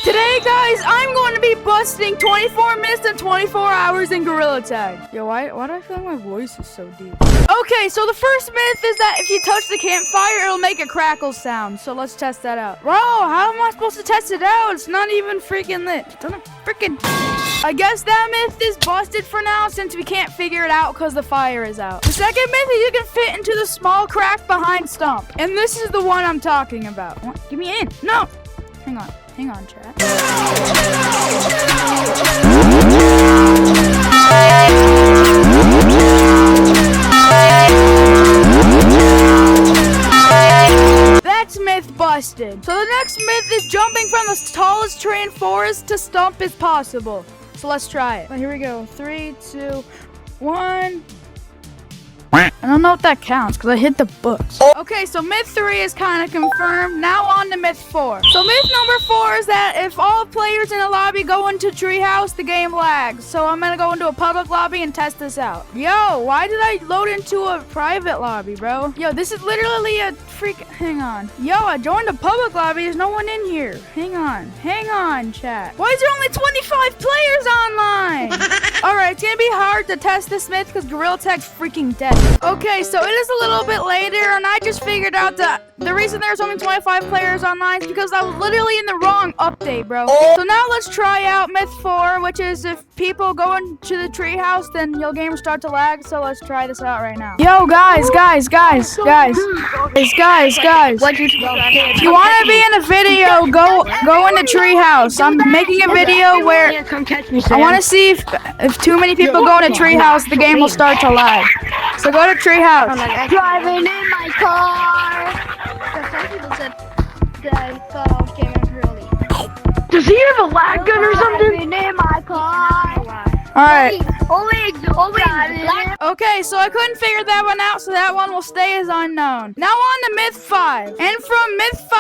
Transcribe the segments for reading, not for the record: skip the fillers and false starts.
Today, guys, I'm going to be busting 24 minutes and 24 hours in Gorilla Tag. Yo, why do I feel like my voice is so deep? Okay, so the first myth is that if you touch the campfire, it'll make a crackle sound. So let's test that out. Bro, how am I supposed to test it out? It's not even freaking lit. I guess that myth is busted for now since we can't figure it out because the fire is out. The second myth is you can fit into the small crack behind Stump. And this is the one I'm talking about. What? Get me in. No. Hang on, chat. That's myth busted. So the next myth is jumping from the tallest tree in forest to Stump is possible. So let's try it. Here we go. 3, 2, 1. I don't know if that counts because I hit the books. Okay, so myth 3 is kind of confirmed. Now on to myth 4. So myth number 4 is that if all players in a lobby go into treehouse, the game lags. So I'm gonna go into a public lobby and test this out. Yo, why did I load into a private lobby, bro? Yo, this is literally a hang on. Yo, I joined a public lobby. There's no one in here. Hang on, chat. Why is there only 25 players online? All right, it's gonna be hard to test this myth because Gorilla Tag's freaking dead. Okay, so it is a little bit later, and I just figured out that the reason there's only 25 players online is because I was literally in the wrong update, bro. So now let's try out myth 4, which is if people go into the treehouse, then your game will start to lag. So let's try this out right now. Yo, guys. If you want to be in a video, go in the treehouse. I'm making a video where I want to see if too many people go in a treehouse, the game will start to lag. So go to treehouse. Driving in my car. Some people said that I thought I was gaming early. Does he have a lag gun or something? Driving in my car. Alright. Always. Okay, so I couldn't figure that one out, so that one will stay as unknown. Now on to myth 5. And from myth 5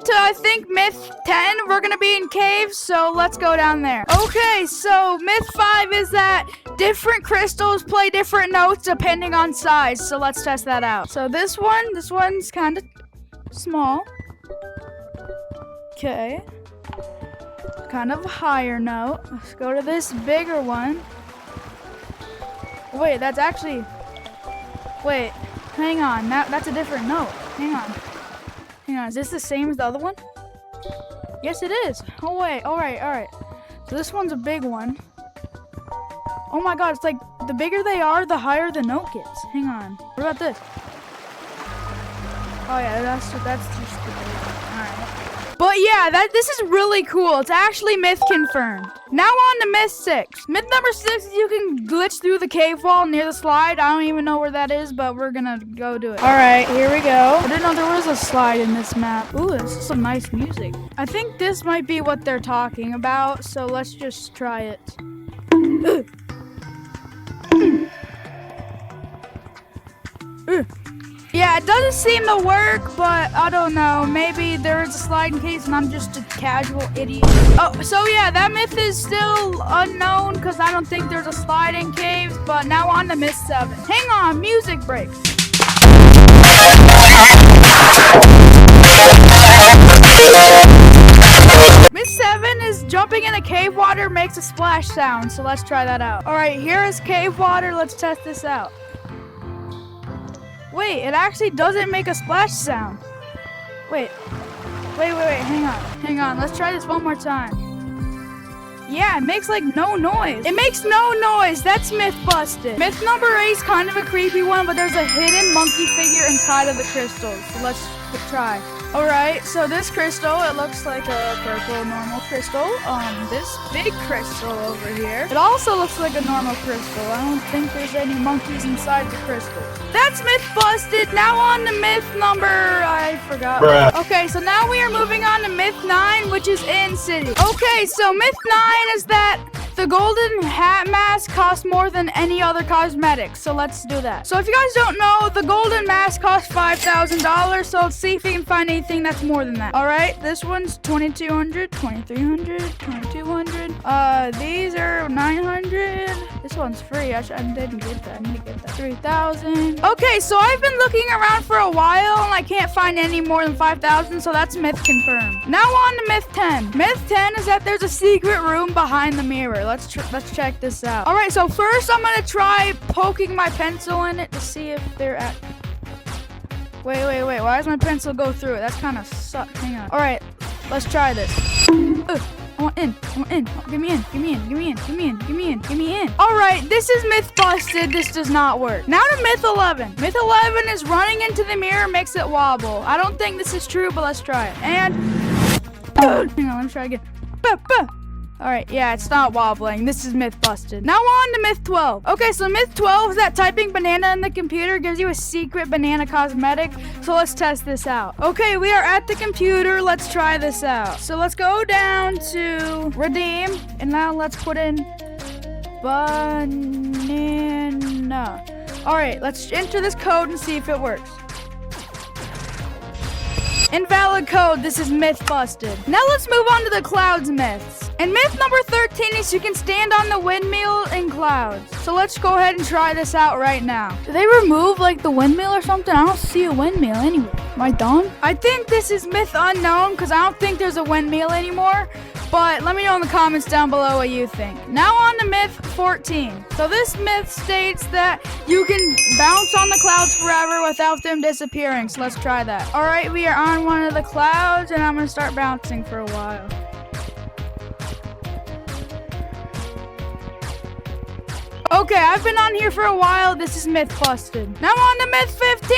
to I think myth 10, we're gonna be in caves, so let's go down there. Okay, so myth 5 is that different crystals play different notes depending on size, so let's test that out. So this one's kind of small. Okay. Kind of a higher note. Let's go to this bigger one. Wait, that's actually... Wait, hang on. That's a different note. Hang on. Is this the same as the other one? Yes, it is. Oh, wait. All right. So this one's a big one. Oh my god, it's like the bigger they are, the higher the note gets. Hang on. What about this? Oh yeah, that's just the big one. Alright. But yeah, this is really cool. It's actually myth confirmed. Now on to myth 6. Myth number 6 is you can glitch through the cave wall near the slide. I don't even know where that is, but we're gonna go do it. Alright, here we go. I didn't know there was a slide in this map. Ooh, this is some nice music. I think this might be what they're talking about, so let's just try it. Yeah, it doesn't seem to work, but I don't know. Maybe there is a sliding case and I'm just a casual idiot. Oh, so yeah, that myth is still unknown because I don't think there's a sliding cave, but now on to myth 7. Hang on, music break. Myth 7 is jumping in a cave water makes a splash sound, so let's try that out. All right, here is cave water. Let's test this out. Wait, it actually doesn't make a splash sound. Wait, hang on. Let's try this one more time. Yeah, it makes like no noise. It makes no noise. That's myth busted. Myth number 8 is kind of a creepy one, but there's a hidden monkey figure inside of the crystals. So let's try. Alright, so this crystal, it looks like a purple normal crystal. This big crystal over here, it also looks like a normal crystal. I don't think there's any monkeys inside the crystal. That's myth busted. Now on to myth number, I forgot. Bruh. Okay, so now we are moving on to myth 9, which is in city. Okay, so myth 9 is that the golden hat mask costs more than any other cosmetic, so let's do that. So if you guys don't know, the golden mask costs $5,000, so let's see if we can find anything that's more than that. All right, this one's $2,200, $2,300, $2,200. These are $900. This this one's free. I didn't get that. I need to get that. 3,000. Okay, so I've been looking around for a while and I can't find any more than 5,000, so that's myth confirmed. Now on to myth 10. Myth 10 is that there's a secret room behind the mirror. Let's check this out. All right, so first I'm gonna try poking my pencil in it to see if they're at. Wait. Why does my pencil go through it? That's kind of suck. Hang on. All right, let's try this. Ugh. I want in. Give me in. All right, this is myth busted. This does not work. Now to myth 11. Myth 11 is running into the mirror makes it wobble. I don't think this is true, but let's try it. And hang on, let me try again. All right, yeah, it's not wobbling. This is myth busted. Now on to myth 12. Okay, so myth 12 is that typing banana in the computer gives you a secret banana cosmetic. So let's test this out. Okay, we are at the computer. Let's try this out. So let's go down to redeem. And now let's put in banana. All right, let's enter this code and see if it works. Invalid code. This is myth busted. Now let's move on to the clouds myths. And myth number 13 is you can stand on the windmill in clouds. So let's go ahead and try this out right now. Did they remove like the windmill or something? I don't see a windmill anywhere. Am I dumb? I think this is myth unknown because I don't think there's a windmill anymore. But let me know in the comments down below what you think. Now on to myth 14. So this myth states that you can bounce on the clouds forever without them disappearing. So let's try that. All right, we are on one of the clouds and I'm gonna start bouncing for a while. Okay, I've been on here for a while. This is myth busted. Now on to myth 15.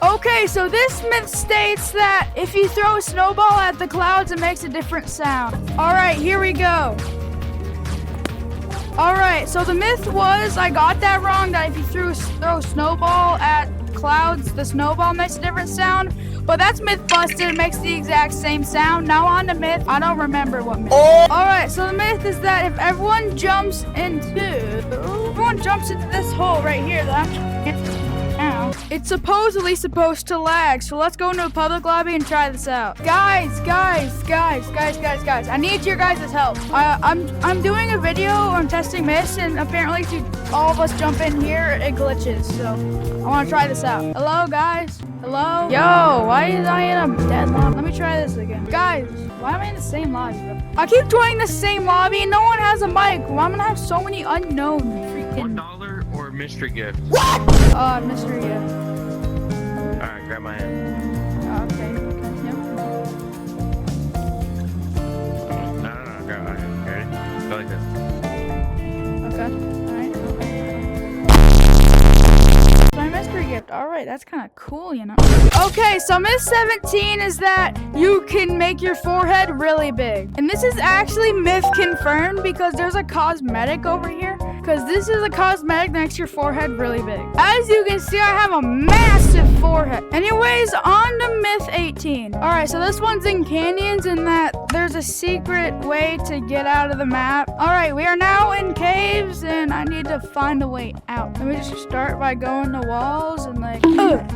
Okay, so this myth states that if you throw a snowball at the clouds, it makes a different sound. All right, here we go. All right, so the myth was, I got that wrong, that if you throw a snowball at clouds, the snowball makes a different sound. But that's myth busted. It makes the exact same sound. Now on to myth. I don't remember what myth. All right, so the myth is that if everyone jumps into this hole right here that I'm now, it's supposedly supposed to lag. So let's go into a public lobby and try this out. Guys. I need your guys' help. I'm doing a video on testing myths, and apparently if all of us jump in here, it glitches. So I want to try this out. Hello, guys. Hello? Yo, why is I in a dead lobby? Let me try this again. Guys, why am I in the same lobby, bro? I keep joining the same lobby and no one has a mic. Well, I'm gonna have so many unknown freaking... $1 or mystery gift? What? Mystery gift. Alright, grab my hand. Okay, yep. No, grab my hand. Ready? Go like this. Okay, alright. My mystery gift. Alright, that's kind of cool, you know. Okay, so myth 17 is that you can make your forehead really big. And this is actually myth confirmed because there's a cosmetic over here. Because this is a cosmetic that makes your forehead really big. As you can see, I have a massive forehead. Anyways, on to myth 18. Alright, so this one's in canyons and that there's a secret way to get out of the map. Alright, we are now in caves and I need to find a way out. Let me just start by going to walls and like,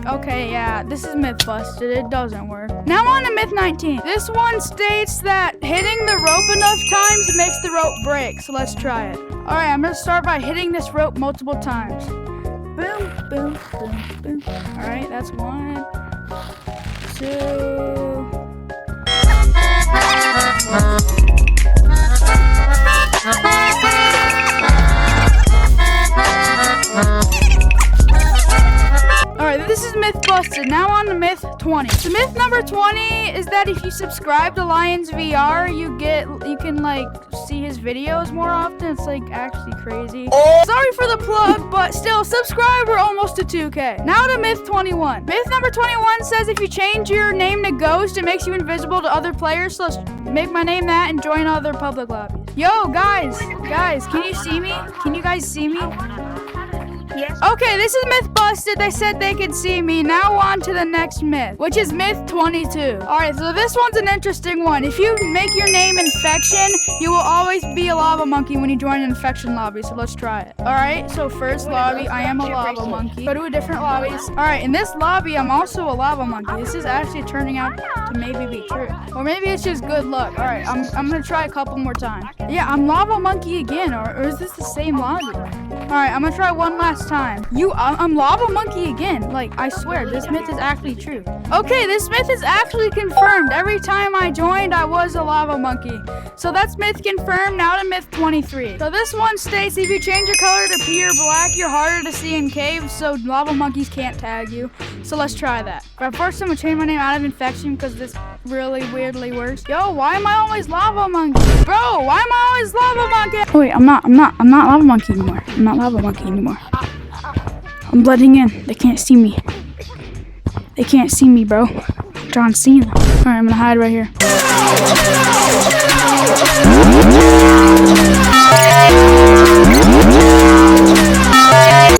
okay, yeah, this is myth busted. It doesn't work. Now on to myth 19. This one states that hitting the rope enough times makes the rope break. So let's try it. Alright, I'm gonna start by hitting this rope multiple times. Boom, boom, boom, boom. Alright, that's 1, 2. Alright, this is myth busted. Now on to myth 20. So myth number 20 is that if you subscribe to Lions VR, you can like see his videos more often. It's like actually crazy. Sorry for the plug, but still, subscribe. We're almost to 2K. Now to myth 21. Myth number 21 says if you change your name to Ghost, it makes you invisible to other players. So let's make my name that and join other public lobbies. Yo, guys, can you see me? Can you guys see me? Yes. Okay, this is myth busted. They said they could see me. Now on to the next myth, which is myth 22. All right, so this one's an interesting one. If you make your name Infection, you will always be a lava monkey when you join an infection lobby. So let's try it. All right, so first lobby, I am a lava monkey. Go to a different lobbies. All right, in this lobby, I'm also a lava monkey. This is actually turning out to maybe be true, or maybe it's just good luck. All right, I'm gonna try a couple more times. Yeah, I'm lava monkey again, or is this the same lobby? All right, I'm gonna try one last time. I'm lava monkey again. Like, I swear, this myth is actually true. Okay, this myth is actually confirmed. Every time I joined, I was a lava monkey. So that's myth confirmed. Now to myth 23. So this one states if you change your color to pure black, you're harder to see in caves, so lava monkeys can't tag you. So let's try that. But first, I'm gonna change my name out of Infection because this really weirdly works. Yo, why am I always lava monkey? Bro, why am I always lava monkey? Oh, wait, I'm not lava monkey anymore. I'm not lava monkey anymore. I'm blending in. They can't see me. They can't see me, bro. John Cena. All right, I'm gonna hide right here.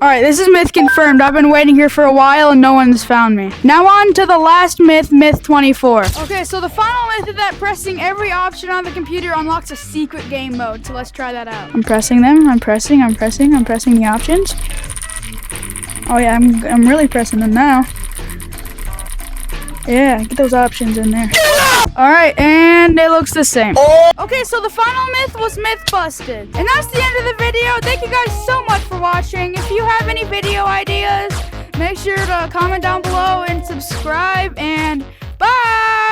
All right, this is myth confirmed. I've been waiting here for a while and no one's found me. Now on to the last myth, myth 24. Okay, so the final myth is that pressing every option on the computer unlocks a secret game mode. So let's try that out. I'm pressing them. I'm pressing the options. Oh yeah, I'm really pressing them now. Yeah, get those options in there. Alright, and it looks the same. Okay, so the final myth was myth busted. And that's the end of the video. Thank you guys so much for watching. If you have any video ideas, make sure to comment down below and subscribe, and bye!